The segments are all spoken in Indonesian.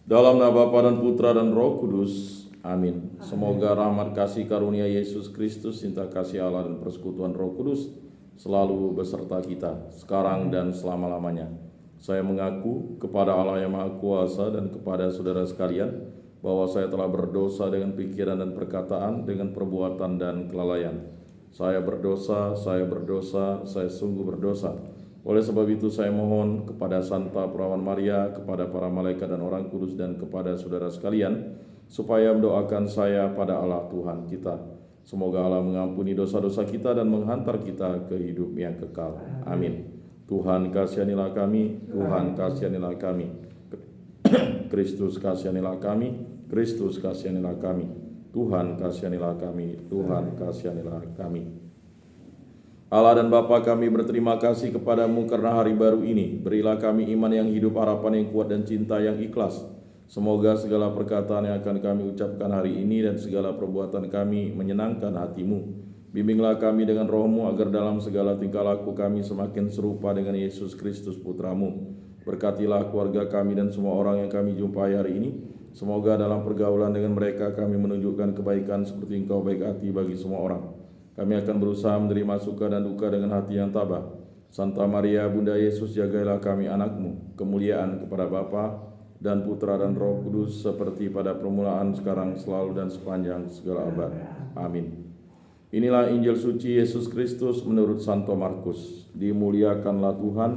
Dalam nama Bapa dan Putra dan Roh Kudus. Amin. Semoga rahmat kasih karunia Yesus Kristus, cinta kasih Allah dan persekutuan Roh Kudus selalu beserta kita, sekarang dan selama-lamanya. Saya mengaku kepada Allah yang Maha Kuasa dan kepada saudara sekalian, bahwa saya telah berdosa dengan pikiran dan perkataan, dengan perbuatan dan kelalaian. Saya berdosa, saya sungguh berdosa. Oleh sebab itu saya mohon kepada Santa Perawan Maria, kepada para malaikat dan orang kudus, dan kepada saudara sekalian, supaya mendoakan saya pada Allah Tuhan kita. Semoga Allah mengampuni dosa-dosa kita dan menghantar kita ke hidup yang kekal. Amin. Tuhan kasihanilah kami, Tuhan kasihanilah kami. Kristus kasihanilah kami, Kristus kasihanilah kami. Tuhan kasihanilah kami, Tuhan kasihanilah kami. Allah dan Bapa, kami berterima kasih kepadamu karena hari baru ini. Berilah kami iman yang hidup, harapan yang kuat, dan cinta yang ikhlas. Semoga segala perkataan yang akan kami ucapkan hari ini dan segala perbuatan kami menyenangkan hatimu. Bimbinglah kami dengan rohmu agar dalam segala tingkah laku kami semakin serupa dengan Yesus Kristus Putramu. Berkatilah keluarga kami dan semua orang yang kami jumpai hari ini. Semoga dalam pergaulan dengan mereka kami menunjukkan kebaikan seperti Engkau baik hati bagi semua orang. Kami akan berusaha menerima suka dan duka dengan hati yang tabah. Santa Maria, Bunda Yesus, jagailah kami anakmu. Kemuliaan kepada Bapa dan Putra dan Roh Kudus, seperti pada permulaan, sekarang, selalu, dan sepanjang segala abad. Amin. Inilah Injil suci Yesus Kristus menurut Santo Markus. Dimuliakanlah Tuhan.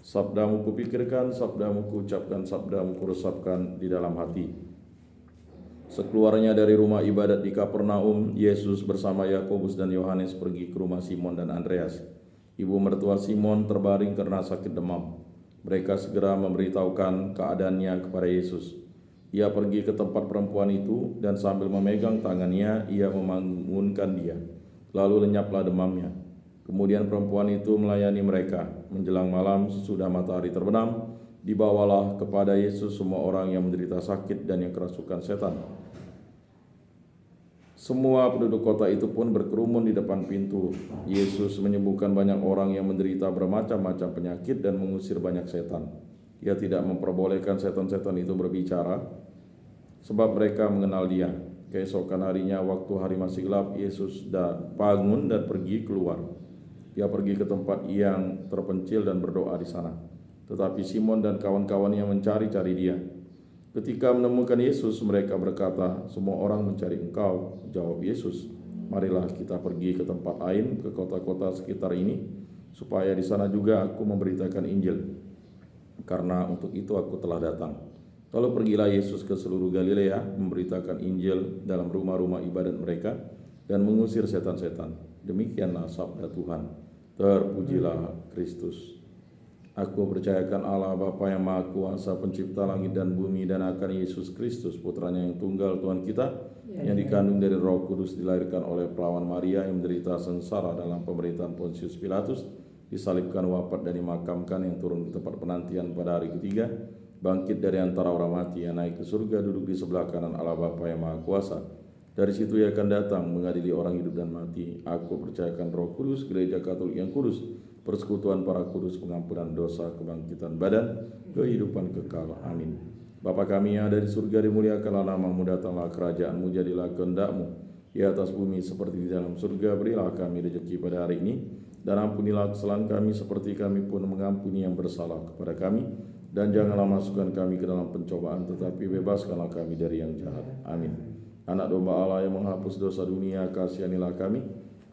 Sabdamu kupikirkan, sabdamu kuucapkan, sabdamu kuresapkan di dalam hati. Sekeluarnya dari rumah ibadat di Kapernaum, Yesus bersama Yakobus dan Yohanes pergi ke rumah Simon dan Andreas. Ibu mertua Simon terbaring karena sakit demam. Mereka segera memberitahukan keadaannya kepada Yesus. Ia pergi ke tempat perempuan itu dan sambil memegang tangannya, ia membangunkan dia. Lalu lenyaplah demamnya. Kemudian perempuan itu melayani mereka. Menjelang malam, sesudah matahari terbenam, dibawalah kepada Yesus semua orang yang menderita sakit dan yang kerasukan setan. Semua penduduk kota itu pun berkerumun di depan pintu. Yesus menyembuhkan banyak orang yang menderita bermacam-macam penyakit dan mengusir banyak setan. Ia tidak memperbolehkan setan-setan itu berbicara, sebab mereka mengenal dia. Keesokan harinya, waktu hari masih gelap, Yesus bangun dan pergi keluar. Ia pergi ke tempat yang terpencil dan berdoa di sana. Tetapi Simon dan kawan-kawannya mencari-cari dia. Ketika menemukan Yesus, mereka berkata, "Semua orang mencari Engkau." Jawab Yesus, "Marilah kita pergi ke tempat lain, ke kota-kota sekitar ini, supaya di sana juga aku memberitakan Injil. Karena untuk itu aku telah datang." Lalu pergilah Yesus ke seluruh Galilea, memberitakan Injil dalam rumah-rumah ibadat mereka, dan mengusir setan-setan. Demikianlah sabda Tuhan. Terpujilah Kristus. Aku percayakan Allah Bapa yang Maha Kuasa, pencipta langit dan bumi, dan akan Yesus Kristus, putranya yang tunggal, Tuhan kita, yang dikandung dari Roh Kudus, dilahirkan oleh perawan Maria, yang menderita sengsara dalam pemerintahan Pontius Pilatus, disalibkan, wafat, dan dimakamkan, yang turun ke tempat penantian pada hari ketiga, bangkit dari antara orang mati, yang naik ke surga, duduk di sebelah kanan Allah Bapa yang Maha Kuasa. Dari situ ia akan datang mengadili orang hidup dan mati. Aku percayakan Roh Kudus, Gereja Katolik yang kudus, persekutuan para kudus, pengampunan dosa, kebangkitan badan, kehidupan kekal. Amin. Bapa kami yang ada di surga, dimuliakanlah namamu, datanglah kerajaanmu, jadilah kehendak-mu di atas bumi seperti di dalam surga. Berilah kami rezeki pada hari ini, dan ampunilah kesalahan kami seperti kami pun mengampuni yang bersalah kepada kami. Dan janganlah masukkan kami ke dalam pencobaan, tetapi bebaskanlah kami dari yang jahat. Amin. Anak domba Allah yang menghapus dosa dunia, kasihanilah kami.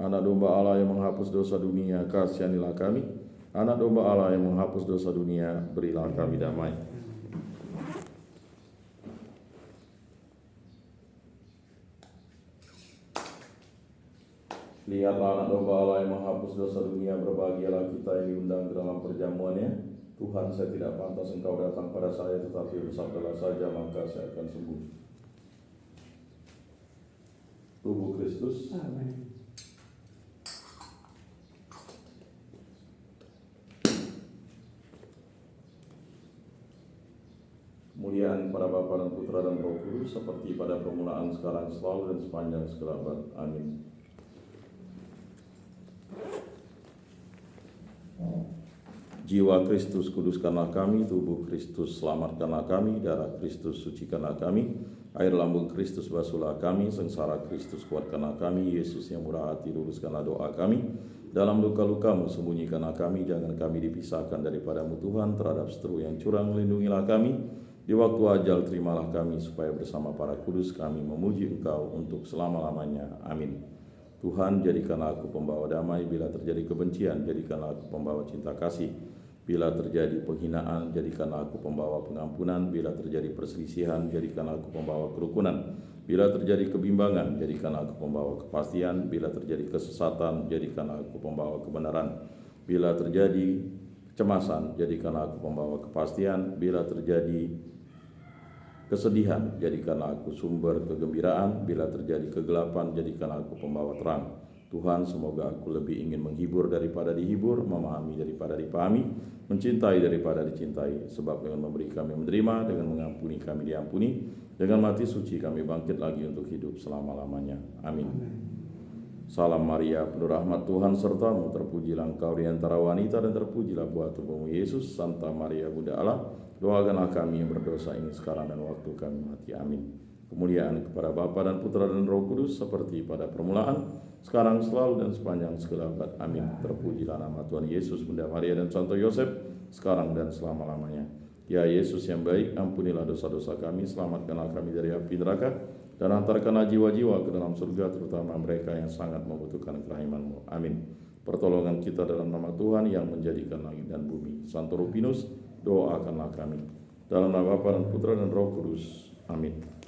Anak domba Allah yang menghapus dosa dunia, kasihanilah kami. Anak domba Allah yang menghapus dosa dunia, berilah kami damai. Lihatlah anak domba Allah yang menghapus dosa dunia, berbahagialah kita yang diundang ke dalam perjamuannya. Tuhan, saya tidak pantas Engkau datang pada saya, tetapi bersabdalah saja, maka saya akan sembuh. Tubuh Kristus. Amin. Kemuliaan pada Bapa dan Putra dan Roh Kudus, seperti pada permulaan, sekarang, selalu, dan sepanjang segala abad. Amin. Jiwa Kristus kuduskanlah kami, tubuh Kristus selamatkanlah kami, darah Kristus sucikanlah kami, air lambung Kristus basuhlah kami, sengsara Kristus kuatkanlah kami, Yesus yang murah hati luruskanlah doa kami, dalam luka-lukamu sembunyikanlah kami, jangan kami dipisahkan daripadamu Tuhan, terhadap seteru yang curang lindungilah kami, di waktu ajal terimalah kami, supaya bersama para kudus kami memuji Engkau untuk selama-lamanya. Amin. Tuhan, jadikanlah aku pembawa damai, bila terjadi kebencian, jadikanlah aku pembawa cinta kasih. Bila terjadi penghinaan, jadikanlah aku pembawa pengampunan. Bila terjadi perselisihan, jadikanlah aku pembawa kerukunan. Bila terjadi kebimbangan, jadikanlah aku pembawa kepastian. Bila terjadi kesesatan, jadikanlah aku pembawa kebenaran. Bila terjadi kecemasan, jadikanlah aku pembawa kepastian. Bila terjadi kesedihan, jadikanlah aku sumber kegembiraan. Bila terjadi kegelapan, jadikanlah aku pembawa terang. Tuhan, semoga aku lebih ingin menghibur daripada dihibur, memahami daripada dipahami, mencintai daripada dicintai. Sebab dengan memberi kami menerima, dengan mengampuni kami diampuni, dengan mati suci kami bangkit lagi untuk hidup selama-lamanya. Amin. Salam Maria, penuh rahmat Tuhan sertamu, terpujilah engkau di antara wanita dan terpujilah buah tubuhmu Yesus. Santa Maria Bunda Allah, doakanlah kami yang berdosa ini sekarang dan waktu kami mati. Amin. Kemuliaan kepada Bapa dan Putra dan Roh Kudus, seperti pada permulaan, sekarang, selalu, dan sepanjang segala abad. Amin. Terpujilah nama Tuhan Yesus, Bunda Maria dan Santo Yosef, sekarang dan selama-lamanya. Ya Yesus yang baik, ampunilah dosa-dosa kami, selamatkanlah kami dari api neraka, dan antarkanlah jiwa-jiwa ke dalam surga, terutama mereka yang sangat membutuhkan kerahiman-Mu. Amin. Pertolongan kita dalam nama Tuhan yang menjadikan langit dan bumi. Santo Rupinus, doakanlah kami. Dalam nama Bapa dan Putra dan Roh Kudus. Amin.